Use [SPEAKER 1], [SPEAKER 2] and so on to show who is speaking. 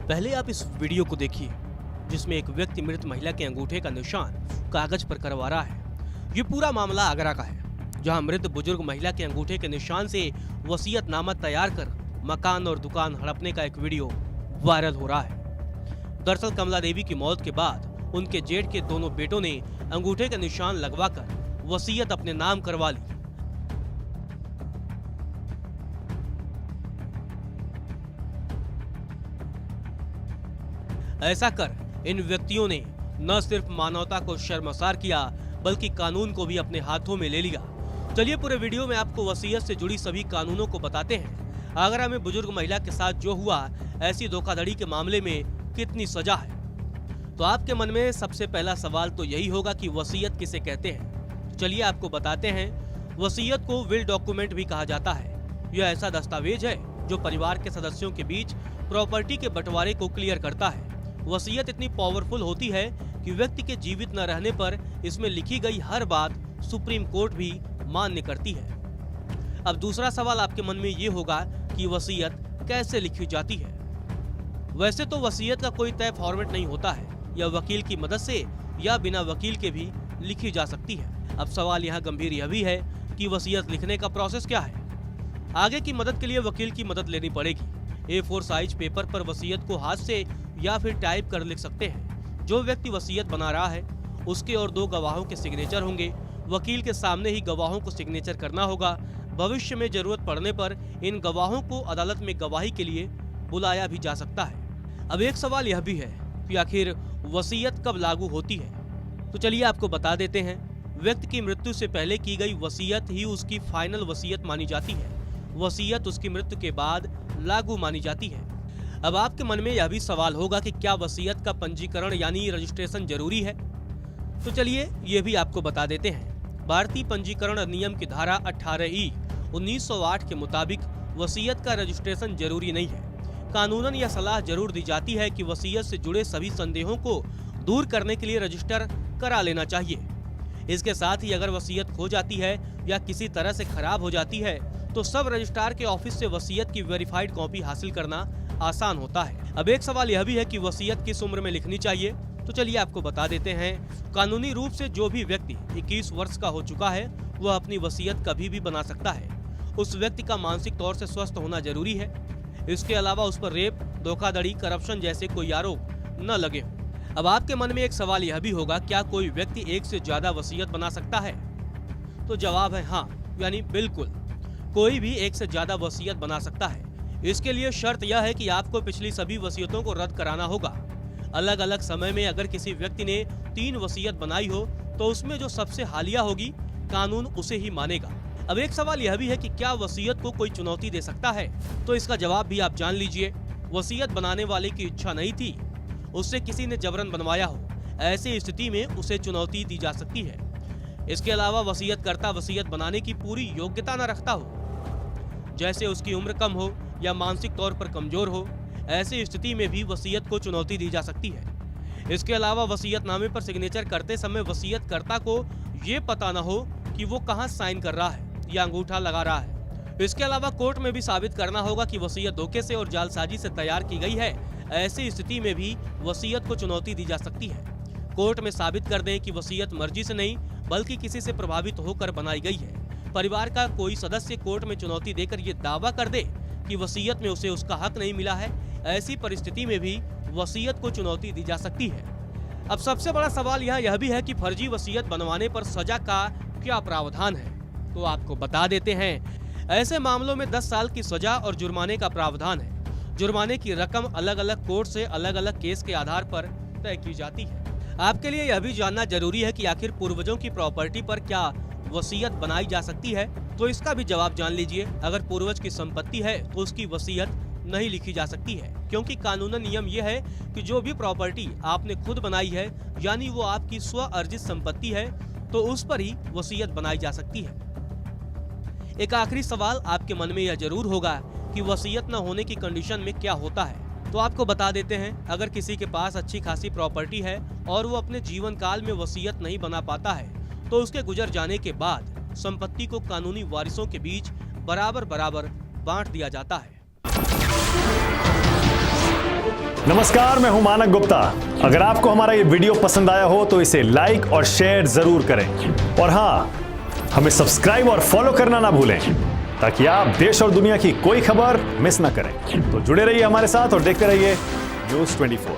[SPEAKER 1] पहले आप इस वीडियो को देखिए जिसमें एक व्यक्ति मृत महिला के अंगूठे का निशान कागज पर करवा रहा है। ये पूरा मामला आगरा का है, जहां मृत बुजुर्ग महिला के अंगूठे के निशान से वसीयतनामा तैयार कर मकान और दुकान हड़पने का एक वीडियो वायरल हो रहा है। दरअसल कमला देवी की मौत के बाद उनके जेठ के दोनों बेटों ने अंगूठे का निशान लगवाकर वसीयत अपने नाम करवा ली। ऐसा कर इन व्यक्तियों ने न सिर्फ मानवता को शर्मसार किया बल्कि कानून को भी अपने हाथों में ले लिया। चलिए पूरे वीडियो में आपको वसीयत से जुड़ी सभी कानूनों को बताते हैं। आगरा में बुजुर्ग महिला के साथ जो हुआ, ऐसी धोखाधड़ी के मामले में कितनी सजा है। तो आपके मन में सबसे पहला सवाल तो यही होगा कि वसीयत किसे कहते हैं। चलिए आपको बताते हैं। वसीयत को विल डॉक्यूमेंट भी कहा जाता है। यह ऐसा दस्तावेज है जो परिवार के सदस्यों के बीच प्रॉपर्टी के बंटवारे को क्लियर करता है। वसीयत इतनी पावरफुल होती है कि व्यक्ति के जीवित न रहने पर इसमें लिखी गई हर बात सुप्रीम कोर्ट भी मान्य करती है। अब दूसरा सवाल आपके मन में ये होगा कि वसीयत कैसे लिखी जाती है। वैसे तो वसीयत का कोई तय फॉर्मेट नहीं होता है। यह वकील की मदद से या बिना वकील के भी लिखी जा सकती है। अब सवाल यहाँ गंभीर यह भी है कि वसीयत लिखने का प्रोसेस क्या है। आगे की मदद के लिए वकील की मदद लेनी पड़ेगी। A4 साइज पेपर पर वसीयत को हाथ से या फिर टाइप कर लिख सकते हैं। जो व्यक्ति वसीयत बना रहा है उसके और 2 गवाहों के सिग्नेचर होंगे। वकील के सामने ही गवाहों को सिग्नेचर करना होगा। भविष्य में जरूरत पड़ने पर इन गवाहों को अदालत में गवाही के लिए बुलाया भी जा सकता है। अब एक सवाल यह भी है कि आखिर वसीयत कब लागू होती है। तो चलिए आपको बता देते हैं। व्यक्ति की मृत्यु से पहले की गई वसीयत ही उसकी फाइनल वसीयत मानी जाती है। वसीयत उसकी मृत्यु के बाद लागू मानी जाती है। अब आपके मन में यह भी सवाल होगा कि क्या वसीयत का पंजीकरण यानी रजिस्ट्रेशन जरूरी है। तो चलिए ये भी आपको बता देते हैं। भारतीय पंजीकरण अधिनियम की धारा 18E 1908 के मुताबिक वसीयत का रजिस्ट्रेशन जरूरी नहीं है। कानूनन यह सलाह जरूर दी जाती है कि वसीयत से जुड़े सभी संदेहों को दूर करने के लिए रजिस्टर करा लेना चाहिए। इसके साथ ही अगर वसीयत खो जाती है या किसी तरह से खराब हो जाती है तो सब रजिस्ट्रार के ऑफिस से वसीयत की वेरीफाइड कॉपी हासिल करना आसान होता है। अब एक सवाल यह भी है कि वसीयत किस उम्र में लिखनी चाहिए। तो चलिए आपको बता देते हैं। कानूनी रूप से जो भी व्यक्ति 21 वर्ष का हो चुका है वह अपनी वसीयत कभी भी बना सकता है। उस व्यक्ति का मानसिक तौर से स्वस्थ होना जरूरी है। इसके अलावा उस पर रेप, धोखाधड़ी, करप्शन जैसे कोई आरोप न लगे हो। अब आपके मन में एक सवाल यह भी होगा, क्या कोई व्यक्ति एक से ज्यादा वसीयत बना सकता है। तो जवाब है हाँ, यानी बिल्कुल कोई भी एक से ज्यादा वसीयत बना सकता है। इसके लिए शर्त यह है कि आपको पिछली सभी वसीयतों को रद्द कराना होगा। अलग अलग समय में अगर किसी व्यक्ति ने 3 वसीयत बनाई हो तो उसमें जो सबसे हालिया होगी कानून उसे ही मानेगा। अब एक सवाल यह भी है कि क्या वसीयत को कोई चुनौती दे सकता है। तो इसका जवाब भी आप जान लीजिए। वसीयत बनाने वाले की इच्छा नहीं थी, उससे किसी ने जबरन बनवाया हो, ऐसी स्थिति में उसे चुनौती दी जा सकती है। इसके अलावा वसीयतकर्ता वसीयत बनाने की पूरी योग्यता न रखता हो, जैसे उसकी उम्र कम हो या मानसिक तौर पर कमजोर हो, ऐसी स्थिति में भी वसीयत को चुनौती दी जा सकती है। इसके अलावा वसीयतनामे पर सिग्नेचर करते समय वसीयतकर्ता को ये पता न हो कि वो कहाँ साइन कर रहा है या अंगूठा लगा रहा है। इसके अलावा कोर्ट में भी साबित करना होगा कि वसीयत धोखे से और जालसाजी से तैयार की गई है। ऐसी स्थिति में भी वसीयत को चुनौती दी जा सकती है। कोर्ट में साबित कर दें कि वसीयत मर्जी से नहीं बल्कि किसी से प्रभावित होकर बनाई गई है। परिवार का कोई सदस्य कोर्ट में चुनौती देकर ये दावा कर दे कि वसीयत में उसे उसका हक नहीं मिला है, ऐसी परिस्थिति में भी वसीयत को चुनौती दी जा सकती है। अब सबसे बड़ा सवाल यहाँ यह भी है कि फर्जी वसीयत बनवाने पर सजा का क्या प्रावधान है। तो आपको बता देते हैं। ऐसे मामलों में 10 साल की सजा और जुर्माने का प्रावधान है। जुर्माने की रकम अलग अलग कोर्ट से अलग अलग केस के आधार पर तय की जाती है। आपके लिए यह भी जानना जरूरी है कि आखिर पूर्वजों की प्रॉपर्टी पर क्या वसीयत बनाई जा सकती है। तो इसका भी जवाब जान लीजिए। अगर पूर्वज की संपत्ति है तो उसकी वसीयत नहीं लिखी जा सकती है, क्योंकि कानूनन नियम यह है कि जो भी प्रॉपर्टी आपने खुद बनाई है यानी वो आपकी स्व अर्जित संपत्ति है तो उस पर ही वसीयत बनाई जा सकती है। एक आखिरी सवाल आपके मन में यह जरूर होगा कि वसीयत न होने की कंडीशन में क्या होता है। तो आपको बता देते हैं। अगर किसी के पास अच्छी खासी प्रॉपर्टी है और वो अपने जीवन काल में वसीयत नहीं बना पाता है तो उसके गुजर जाने के बाद संपत्ति को कानूनी वारिसों के बीच बराबर बांट दिया जाता है।
[SPEAKER 2] नमस्कार, मैं हूं मानक गुप्ता। अगर आपको हमारा ये वीडियो पसंद आया हो तो इसे लाइक और शेयर जरूर करें और हाँ, हमें सब्सक्राइब और फॉलो करना ना भूलें ताकि आप देश और दुनिया की कोई खबर मिस ना करें। तो जुड़े रहिए हमारे साथ और देखते रहिए न्यूज़ 24।